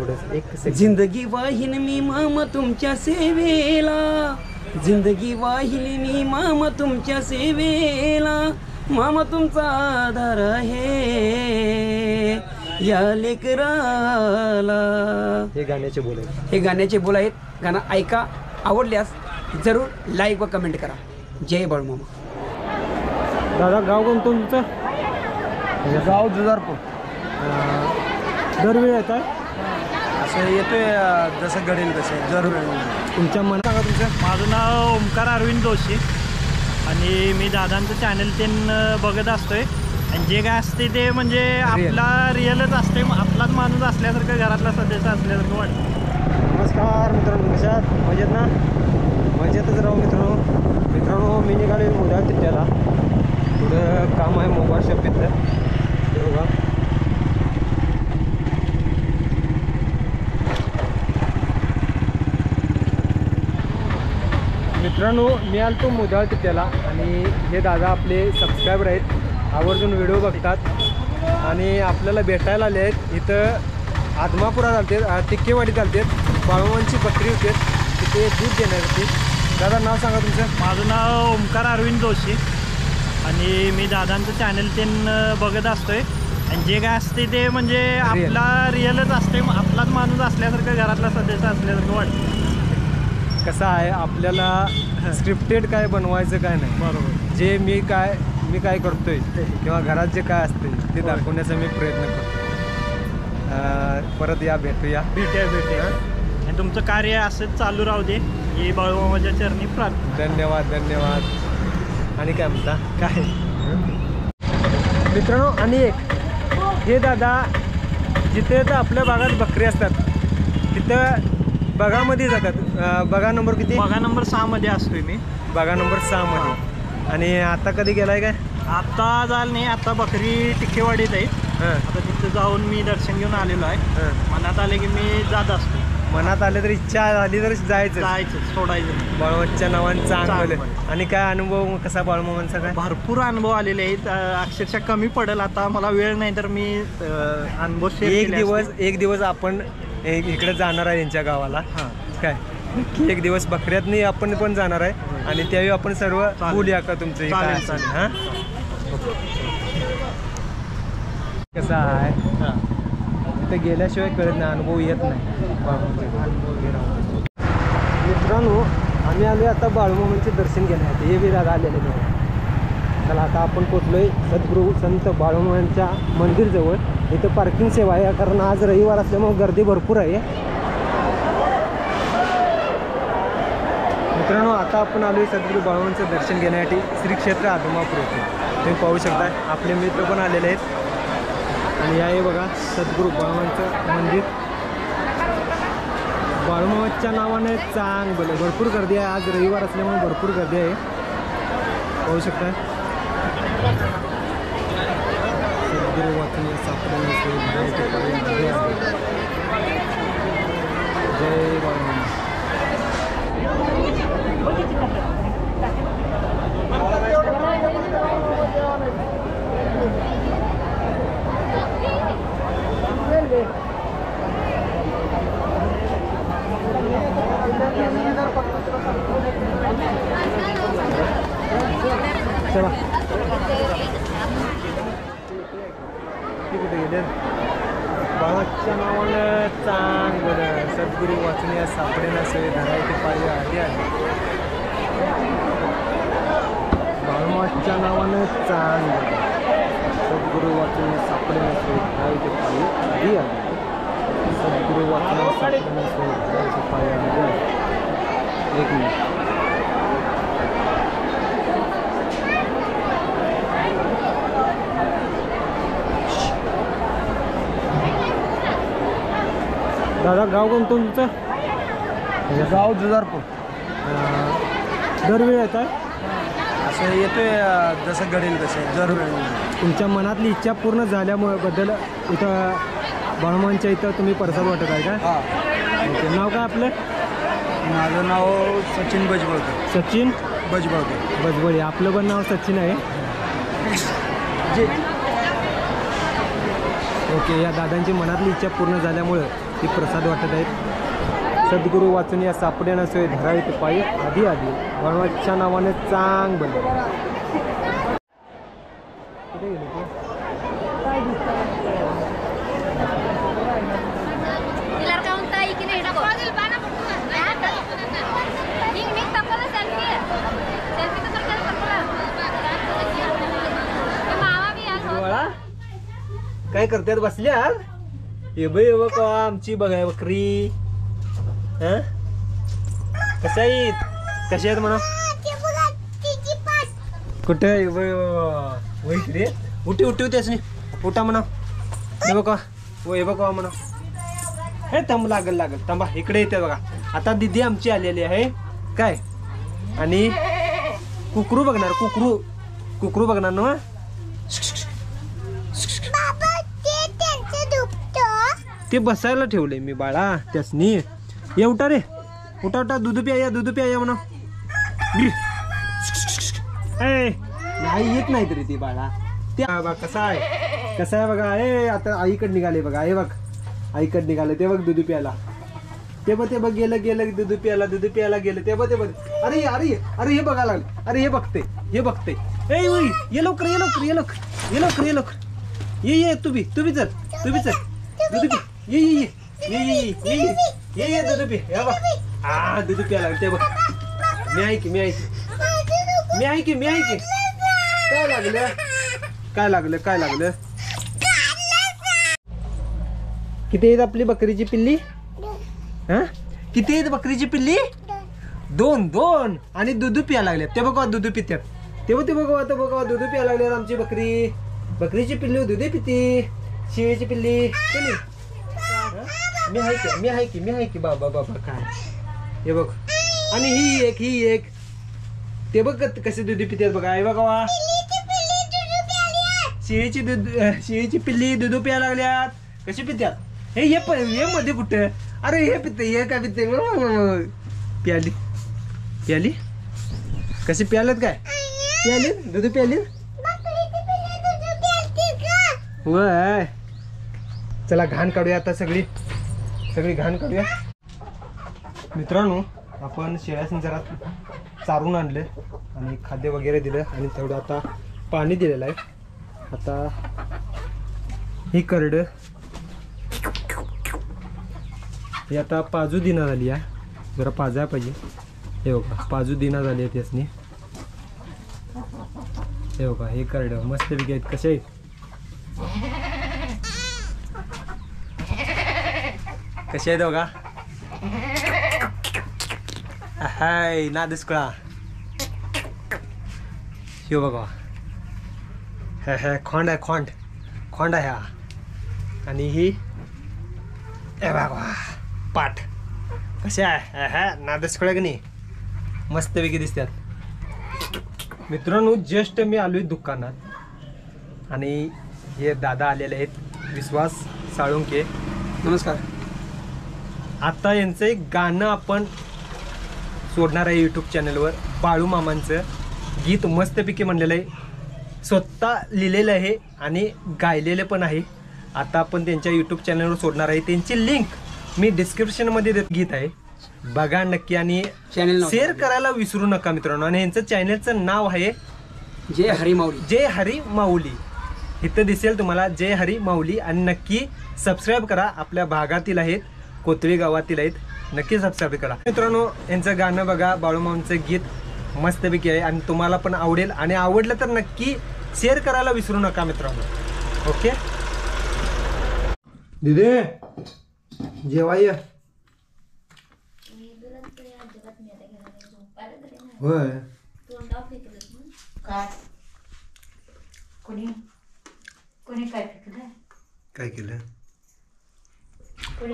थोडं एक जिंदगी वाहिन मी मामा तुमच्या सेवेला, जिंदगी वाहिन मी मामा तुमच्या सेवेला, मामा तुमचा आधार आहे या लेकराला. हे गाण्याचे बोल आहेत. हे गाण्याचे बोल आहेत. गाणं ऐका, आवडल्यास जरूर लाईक व कमेंट करा. जय बाळूमामा. दादा गाव कोणतं तुमचं? गाव जुजारपूर. दरवेळी येत आहे असं येतोय जसं घडेल तसं दरवेळी. तुमच्या मनात सांगा तुमचं. माझं नाव ओमकार अरविंद जोशी आणि मी दादांचं चॅनल बघत असतोय. आणि जे काय असते ते म्हणजे आपला रिअलच असते, आपलाच माणूस असल्यासारखं, घरातला सदस्य असल्यासारखं वाटतं. नमस्कार मित्रांनो, कशात? मजेत ना? मजेतच राहू मित्रांनो. मी निघाले मोबाईल तिथ्याला. पुढं काम आहे मोबाईल शॉपीतलं. ते बघा मित्रांनो, मी आलो मोदाळ तिथ्याला आणि हे दादा आपले सबस्क्रायबर आहेत, आवर्जून व्हिडिओ बघतात आणि आपल्याला भेटायला आले आहेत. इथं आदमापुरा चालतात, टिक्केवाडी चालतात, बाळूमामांची बकरी होते तिथे दूध देण्यासाठी. दादा नाव सांगा तुमचं. माझं नाव ओमकार अरविंद जोशी आणि मी दादांचं चॅनल बघत असतोय. आणि जे काय असते ते म्हणजे आपला रिअलच असते, आपलाच माणूस असल्यासारखं, घरातला सदस्य असल्यासारखं वाटतं. कसं आहे, आपल्याला स्क्रिप्टेड काय बनवायचं काय नाही. बरोबर. जे मी काय करतोय किंवा घरात जे काय असते ते दाखवण्याचा मी प्रयत्न करतो. परत भेटूया. आणि तुमचं कार्य असंच चालू राहू दे ही बाळूमामाच्या चरणी प्रार्थना. धन्यवाद. आणि काय म्हणता काय मित्रांनो. आणि एक हे दादा जिथे तर आपल्या भागात बकरी असतात तिथं बगामध्ये जातात. बगा नंबर किती? बगा नंबर 6 मध्ये असतोय मी. बगा नंबर 6 मध्ये. आणि आता कधी गेलाय काय? आता झालं नाही, आता बकरी टिक्केवाडीत आहे. आता तिथे जाऊन मी दर्शन घेऊन आलेलो आहे. मनात आले की मी जात असतो. मनात आले तर इच्छा झाली तर जायचं सोडायचं. बाळूमामाच्या नावानं चांगलं. आणि काय अनुभव कसा बाळूमामांचा? काय भरपूर अनुभव आलेले आहेत. अक्षरशः कमी पडेल आता, मला वेळ नाही तर मी अनुभव शेअर एक दिवस आपण इकडे जाणार आहे यांच्या गावाला. काय नक्की एक दिवस बकऱ्यातनी आपण पण जाणार आहे आणि त्यावेळी आपण सर्व बोलूया का तुमचं काय असेल. हां कसं आहे, तिथं गेल्याशिवाय कळत नाही, अनुभव येत नाही. मित्रांनो, आम्ही आलो आता बाळूमामांचे दर्शन घेण्यासाठी. हे बी दादा आलेले नाही. चला आता आपण पोचलोय सद्गुरू संत बाळूमामांच्या मंदिरजवळ. इथं पार्किंग सेवा आहे कारण आज रविवार असल्यामुळे गर्दी भरपूर आहे. मित्रांनो, आता आपण आलोय सद्गुरू बाळूमामांचं दर्शन घेण्यासाठी श्री क्षेत्र आदमापूर येथे. तुम्ही पाहू शकता आपले मित्र पण आलेले आहेत. आणि हे बघा सद्गुरू बाळूमामांचं मंदिर. बाळूमामाच्या नावाने चांगलं भरपूर गर्दी आहे. आज रविवार असल्यामुळे भरपूर गर्दी आहे, पाहू शकता. सद्गुरू वाचनीय सापडणे जय बाळूमामा. चला कुठे गेले? बाळाच्या नावानं चांगलं सद्गुरू वाचनीय सापडेना सोय धरायची पाळी आली आहे. बाळूमाच्या नावानं चांगलं सद्गुरू वाचनीय सापडेना सोय धरायची पाळी आली आहे. सद्गुरू वाचनीय सापडेना सोय धरायची पाळी आली आहे. एक मिनिट. दादा गाव कोणतं तुमचं? गाव जुजारपूर. दरवेळी येत आहे असं येतोय जसं घडेल तसं दरवेळी. तुमच्या मनातली इच्छा पूर्ण झाल्यामुळे बद्दल इथं बाळूमामांच्या इथं तुम्ही प्रसाद वाटत आहे का? हां. नाव काय आपलं? माझं नाव सचिन बजबळकर. सचिन बजबळकर. आपलं पण नाव सचिन आहे. ओके. या दादांची मनातली इच्छा पूर्ण झाल्यामुळं ती प्रसाद वाटत आहेत. सद्गुरू वाचून या सापडे नसोय धरावे ते पायी आधी आधी वनवाच्या नावाने चांग बनले. कुठे गेले ते? काय करतात बसल्या? हे बाई बघ आमची बघाय बकरी. कशा आहेत कशा आहेत म्हणा कुठे रे उठी उठी त्याच नाही उठा म्हणा. हे बघा हे बघा म्हणा. हे थांब लागल लागल थांबा इकडे येते बघा. आता दिदी आमची आलेली आहे काय आणि कुकरू बघणार कुकरू कुकरू बघणार ना. ते बसायला ठेवले मी बाळा त्यासनी. ये उठा रे उठा उठा दूध प्या दूध प्या म्हणा. नाही येत नाही तरी ती बाळा. त्या कसा आहे बघा. ए आता आईकडे निघाले बघा. हे बघ आईकडे निघाले ते बघ दूध प्यायला. ते बघ गेलं गेलं दूध प्यायला गेलं ते बघ. अरे अरे अरे हे बघा लागलं. अरे हे बघते ए ये लवकर ये लवकर ये लवकर ये लवकर ये लवकर ये तुम्ही चल दूध पी. ये दूध पी. हे बघ दूध प्यायला लागलं ते बघ. मी ऐकी काय लागलं किती आहेत आपली बकरीची पिल्ली? किती आहेत बकरीची पिल्ली? 2 आणि दूध प्यायला लागल्यात. ते बघा दूध पित्यात. ते बघा दूध प्यायला लागल्यात आमची बकरीची पिल्ली दूध पिती. शेळीची पिल्ली मी आहे की बाबा काय. हे बघ आणि ही एक ते बघ कसे दूध पितात बघा. हे बघा शेळीची पिल्ली दूध प्यायला लागल्यात. कशी पित्यात? हे मध्ये कुठे? अरे हे पिते हे काय पिते. प्याली कशी प्यालेत काय प्याली दूध प्याली वय. चला घाण काढूया आता सगळी घाण काढूया. मित्रांनो आपण शेळ्यासनी जरा चारून आणले आणि खाद्य वगैरे दिलं आणि तेवढं आता पाणी दिलेलं आहे. आता ही करड ही आता पाजू दिना झाली आहे. जरा पाजायला पाहिजे. हे बघा पाजू दिना झाली आहे त्यासनी. हे बघा हे करड मस्त पैकी आहेत. कसे आहेत कसे आहेत बघा. हाय ना दुष्कळा शिव बघा. खोंड आहे हा. आणि ही बघा पाठ कसे आहे नादसकळ की नाही मस्तपैकी दिसतात. मित्रांनो जस्ट मी आलोय दुकानात आणि हे दादा आलेले आहेत विश्वास साळुंके. नमस्कार. आता यांचं एक गाणं आपण सोडणार आहे यूट्यूब चॅनलवर. बाळू मामांचं गीत मस्तपैकी म्हणलेलं आहे. स्वतः लिहिलेलं आहे आणि गायलेलं पण आहे. आता आपण त्यांच्या यूट्यूब चॅनलवर सोडणार आहे. त्यांची लिंक मी डिस्क्रिप्शनमध्ये गीत आहे बघा नक्की आणि चॅनल शेअर करायला विसरू नका मित्रांनो. आणि यांचं चॅनलचं नाव आहे जय हरी माऊली. इथं दिसेल तुम्हाला जय हरी माऊली. आणि नक्की सबस्क्राईब करा. आपल्या भागातील आहेत कोथळी गावातील आहेत. नक्की सबस्क्राईब करा मित्रांनो. यांचं गाणं बघा बाळूमामांचं गीत मस्तपैकी आहे आणि तुम्हाला पण आवडेल. आणि आवडलं तर नक्की शेअर करायला विसरू नका मित्रांनो. ओके दिदे जेवाय होय. काय केलं पाणी